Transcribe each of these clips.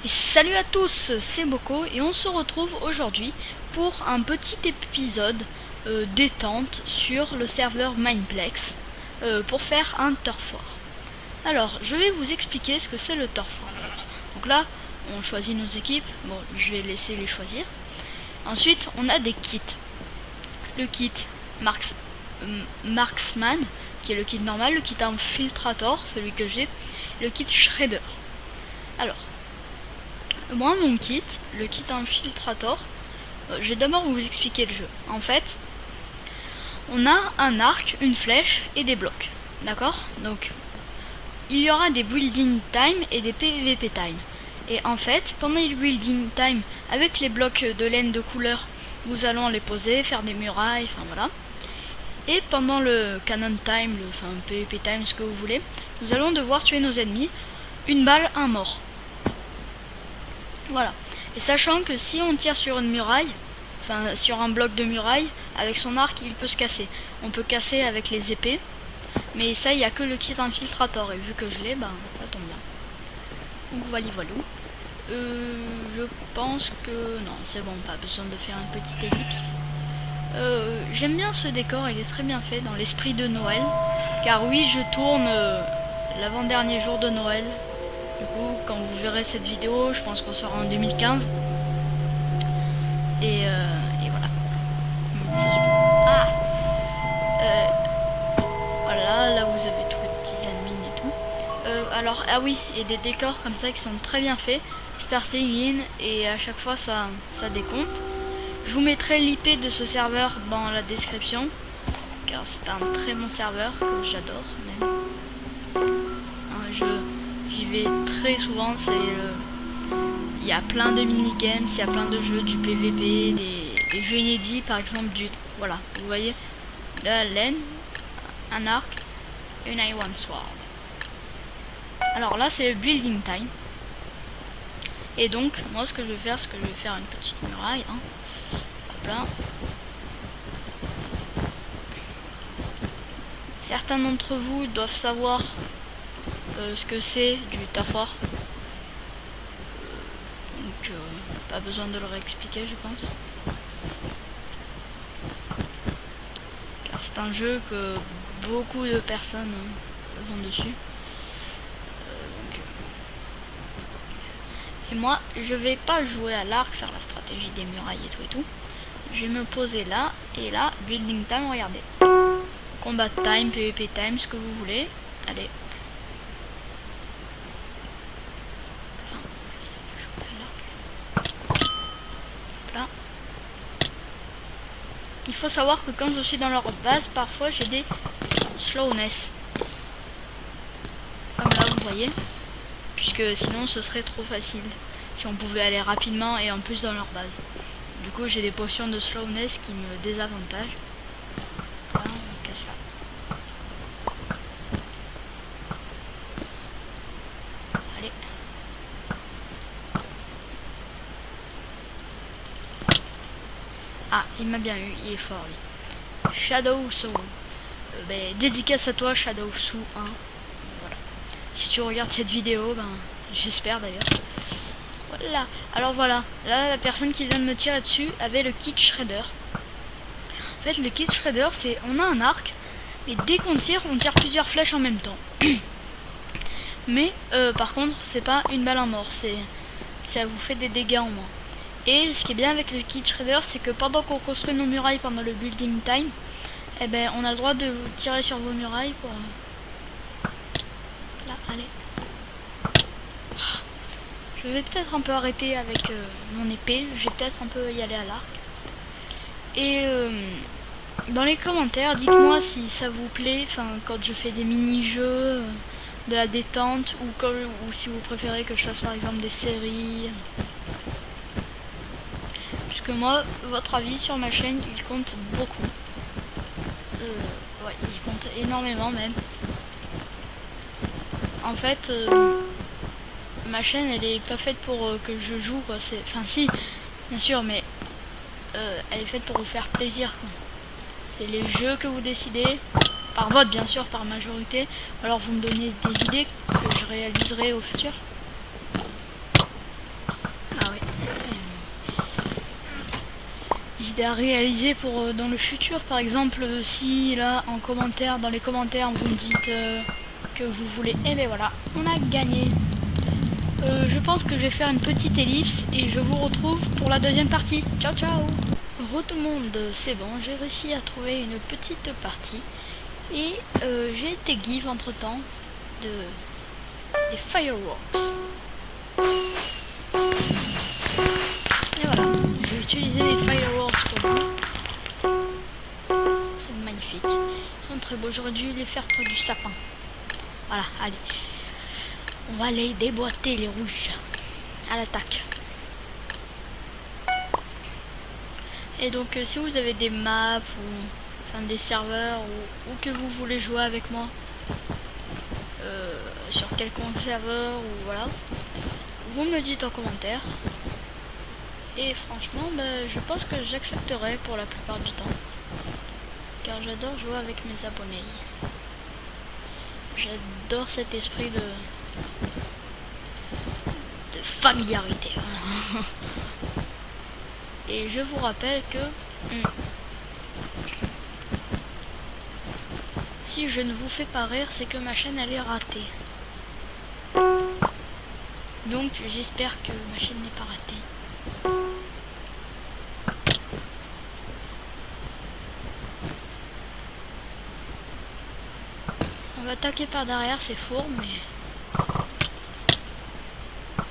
Et salut à tous, c'est Boko et on se retrouve aujourd'hui pour un petit épisode détente sur le serveur Mineplex pour faire un turf war. Alors, je vais vous expliquer ce que c'est le turf war. Donc là, on choisit nos équipes. Bon, je vais laisser les choisir. Ensuite, on a des kits. Le kit Marksman, qui est le kit normal, le kit Infiltrator, celui que j'ai, le kit Shredder. Alors, moi, mon kit, le kit Infiltrator, je vais d'abord vous expliquer le jeu. En fait, on a un arc, une flèche et des blocs. D'accord? Donc, il y aura des building time et des PVP time. Et en fait, pendant les building time, avec les blocs de laine de couleur, nous allons les poser, faire des murailles, enfin voilà. Et pendant le cannon time, enfin PVP time, ce que vous voulez, nous allons devoir tuer nos ennemis. Une balle, un mort. Voilà. Et sachant que si on tire sur une muraille, enfin sur un bloc de muraille, avec son arc, il peut se casser. On peut casser avec les épées, mais ça, il n'y a que le kit Infiltrator. Et vu que je l'ai, ben ça tombe bien. Donc voilà, voilà. Je pense que non, c'est bon, pas besoin de faire une petite ellipse. J'aime bien ce décor, il est très bien fait dans l'esprit de Noël. Car oui, je tourne l'avant-dernier jour de Noël. Du coup, quand vous verrez cette vidéo, je pense qu'on sera en 2015. Et voilà. Voilà, là vous avez tous les petits admins et tout. Alors, ah oui, et des décors comme ça qui sont très bien faits. Starting in, et à chaque fois ça décompte. Je vous mettrai l'IP de ce serveur dans la description. Car c'est un très bon serveur que j'adore même. J'y vais très souvent, il y a plein de minigames, il y a plein de jeux, du PVP, des jeux inédits, par exemple voilà, vous voyez, de la laine, un arc, et une Iron Sword. Alors là, c'est le building time. Et donc, moi, ce que je vais faire, une petite muraille, hein. Hop là. Certains d'entre vous doivent savoir ce que c'est du turf war. Donc pas besoin de leur expliquer, je pense. Car c'est un jeu que beaucoup de personnes vont dessus. Et moi, je vais pas jouer à l'arc, faire la stratégie des murailles et tout. Je vais me poser là, et là, building time, regardez. Combat time, PvP time, ce que vous voulez. Allez. Là. Il faut savoir que quand je suis dans leur base, parfois j'ai des slowness. Comme là, vous voyez. Puisque sinon ce serait trop facile si on pouvait aller rapidement et en plus dans leur base. Du coup j'ai des potions de slowness qui me désavantagent. Là, on casse là. Allez. Ah, il m'a bien eu, il est fort lui. Shadow Soul. Dédicace à toi Shadow Soul 1. Voilà. Si tu regardes cette vidéo, ben j'espère d'ailleurs. Voilà. Alors voilà, là la personne qui vient de me tirer dessus avait le kit Shredder. En fait, le kit Shredder, c'est on a un arc, et dès qu'on tire, on tire plusieurs flèches en même temps. Mais par contre, c'est pas une balle en mort, ça vous fait des dégâts en moins. Et ce qui est bien avec le kit Shredder, c'est que pendant qu'on construit nos murailles pendant le building time, eh ben on a le droit de tirer sur vos murailles pour là, allez. Je vais peut-être un peu arrêter avec mon épée, je vais peut-être un peu y aller à l'arc. Et dans les commentaires, dites-moi si ça vous plaît, enfin quand je fais des mini-jeux, de la détente, ou si vous préférez que je fasse par exemple des séries. Puisque moi, votre avis sur ma chaîne, il compte beaucoup. Ouais, il compte énormément même. En fait, ma chaîne elle est pas faite pour que je joue quoi. Enfin si, bien sûr, mais elle est faite pour vous faire plaisir quoi. C'est les jeux que vous décidez, par vote bien sûr, par majorité. Alors vous me donnez des idées que je réaliserai au futur. idées à réaliser pour dans le futur. Par exemple, si là en commentaire, dans les commentaires, vous me dites que vous voulez, et bien voilà, on a gagné. Je pense que je vais faire une petite ellipse et je vous retrouve pour la deuxième partie. Ciao ciao. Re tout le monde, c'est bon, j'ai réussi à trouver une petite partie et j'ai été give entre temps des fireworks. Et voilà, je vais utiliser mes fireworks pour vous. C'est magnifique, ils sont très beaux, j'aurais dû les faire près du sapin. Voilà, allez, on va les déboîter les rouges. À l'attaque. Et donc si vous avez des maps ou enfin des serveurs ou que vous voulez jouer avec moi sur quelconque serveur ou voilà, vous me le dites en commentaire et franchement je pense que j'accepterai pour la plupart du temps car j'adore jouer avec mes abonnés. J'adore cet esprit de familiarité. Et je vous rappelle que si je ne vous fais pas rire, c'est que ma chaîne elle est ratée. Donc j'espère que ma chaîne n'est pas ratée. On va attaquer par derrière, c'est fourbe, mais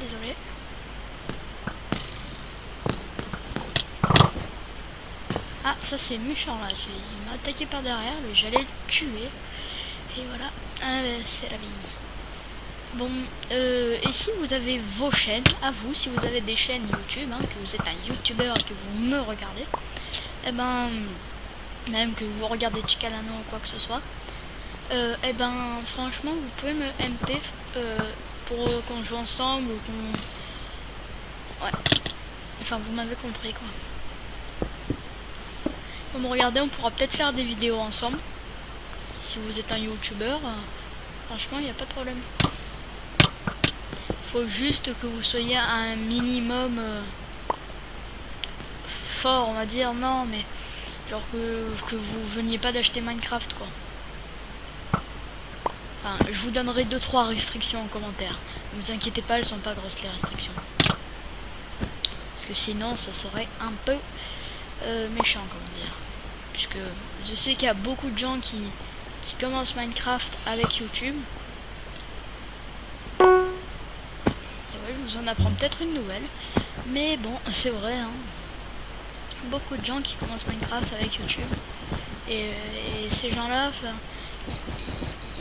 désolé. Ah, ça c'est méchant là, il m'a attaqué par derrière, j'allais le tuer. Et voilà, c'est la vie. Bon, et si vous avez vos chaînes, à vous, si vous avez des chaînes YouTube, que vous êtes un YouTuber et que vous me regardez, et même que vous regardez Chicalano ou quoi que ce soit, franchement, vous pouvez me MP pour qu'on joue ensemble ou qu'on... Ouais, enfin vous m'avez compris quoi. Comme regardez, on pourra peut-être faire des vidéos ensemble. Si vous êtes un YouTuber, franchement, il n'y a pas de problème. Faut juste que vous soyez un minimum fort, on va dire. Non, mais genre que vous veniez pas d'acheter Minecraft, quoi. Enfin, je vous donnerai 2-3 restrictions en commentaire. Ne vous inquiétez pas, elles sont pas grosses les restrictions. Parce que sinon, ça serait un peu méchant, comment dire. Puisque je sais qu'il y a beaucoup de gens qui commencent Minecraft avec YouTube. Et ouais, je vous en apprends peut-être une nouvelle. Mais bon, c'est vrai, beaucoup de gens qui commencent Minecraft avec YouTube. Et ces gens-là,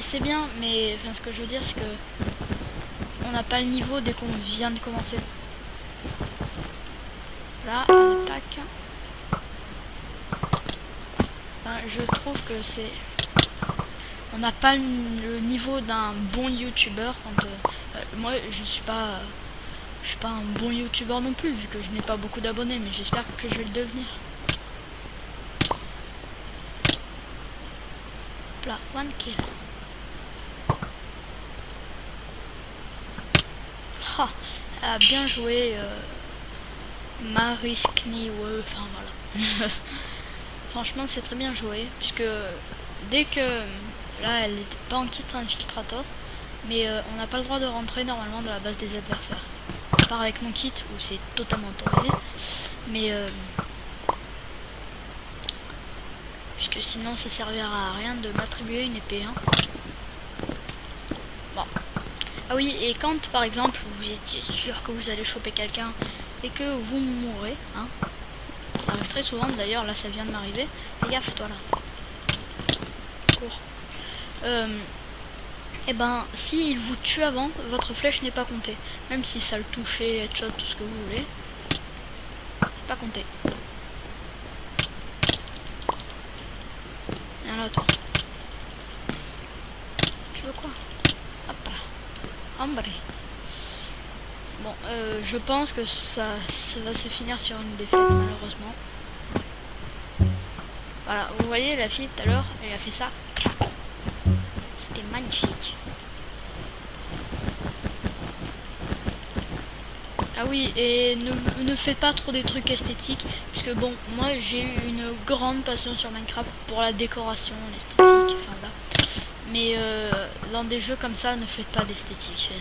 c'est bien, mais ce que je veux dire, c'est que on n'a pas le niveau dès qu'on vient de commencer. Là, on attaque. Je trouve que c'est... On n'a pas le niveau d'un bon youtubeur. Moi, je suis pas un bon youtubeur non plus, vu que je n'ai pas beaucoup d'abonnés, mais j'espère que je vais le devenir. Là, one kill. Bien joué, Mariskni, ouais, enfin voilà. Franchement, c'est très bien joué, puisque dès que là, elle n'était pas en kit infiltrator, mais on n'a pas le droit de rentrer normalement dans la base des adversaires. À part avec mon kit où c'est totalement autorisé, mais puisque sinon ça servira à rien de m'attribuer une épée. Bon. Ah oui, et quand par exemple vous étiez sûr que vous allez choper quelqu'un et que vous mourrez, ça arrive très souvent, d'ailleurs là ça vient de m'arriver, fais gaffe toi là. Cours. Si il vous tue avant, votre flèche n'est pas comptée. Même si ça le touchait, headshot, tout ce que vous voulez, c'est pas compté. Viens là toi. Tu veux quoi? Hop là. Hombre. Bon, je pense que ça va se finir sur une défaite, malheureusement. Voilà, vous voyez la fille tout à l'heure, elle a fait ça. C'était magnifique. Ah oui, et ne faites pas trop des trucs esthétiques, puisque bon, moi j'ai eu une grande passion sur Minecraft pour la décoration, l'esthétique, enfin là. Mais dans des jeux comme ça, ne faites pas d'esthétique.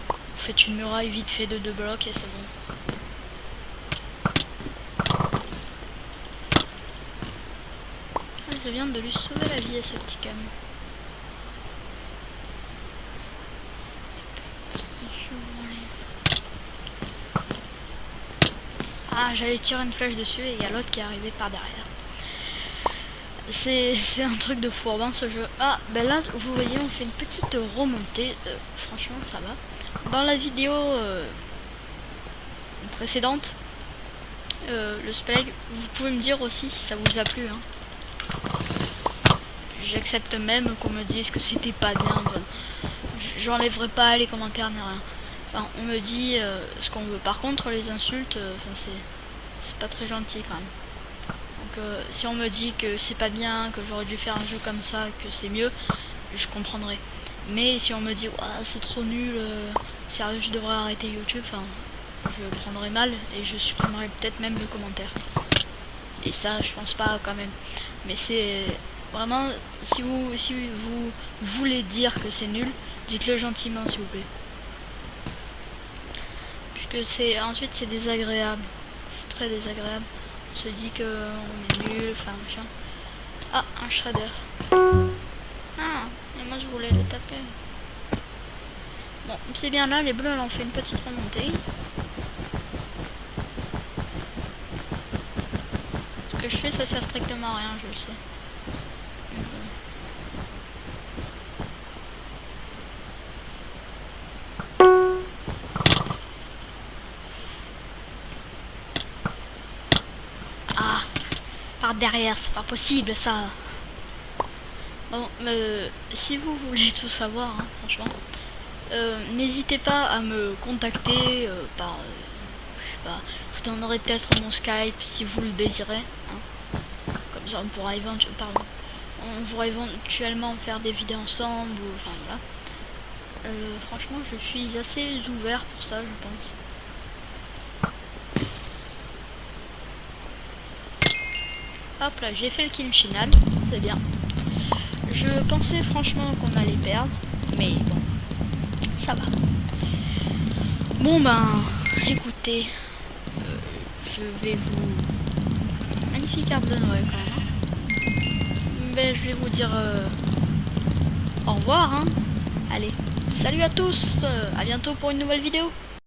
Vous faites une muraille vite fait de 2 blocs et c'est bon. Je viens de lui sauver la vie à ce petit cam. Ah, j'allais tirer une flèche dessus et il y a l'autre qui est arrivé par derrière. C'est un truc de fourbe ce jeu. Ah, ben là, vous voyez, on fait une petite remontée. Franchement, ça va. Dans la vidéo précédente, le splag, vous pouvez me dire aussi si ça vous a plu. Hein. J'accepte même qu'on me dise que c'était pas bien. Enfin, j'enlèverai pas les commentaires ni rien. Enfin, on me dit ce qu'on veut. Par contre, les insultes, c'est pas très gentil quand même. Donc, si on me dit que c'est pas bien, que j'aurais dû faire un jeu comme ça, que c'est mieux, je comprendrai. Mais si on me dit c'est trop nul, sérieux, je devrais arrêter YouTube, enfin, je prendrai mal et je supprimerai peut-être même le commentaire. Et ça, je pense pas quand même. Mais c'est vraiment, si vous voulez dire que c'est nul, dites-le gentiment s'il vous plaît. Puisque ensuite c'est désagréable. C'est très désagréable. On se dit que on est nul, enfin machin. Ah, un shredder. Ah, et moi je voulais le taper. Bon, c'est bien là, les bleus ont fait une petite remontée. Ce que je fais, ça sert strictement à rien, je le sais. Ah, par derrière, c'est pas possible ça. Bon, si vous voulez tout savoir, hein, franchement, n'hésitez pas à me contacter par, je sais pas, je vous donnerai peut-être mon Skype si vous le désirez. Hein. Comme ça, on pourra éventuellement faire des vidéos ensemble, ou enfin voilà. Franchement, je suis assez ouvert pour ça, je pense. Hop là, j'ai fait le kill final, c'est bien. Je pensais franchement qu'on allait perdre, mais bon, ça va. Bon ben, écoutez, je vais vous... Magnifique arbre de Noël quand même. Hein. Ben, je vais vous dire au revoir. Hein. Allez, salut à tous, à bientôt pour une nouvelle vidéo.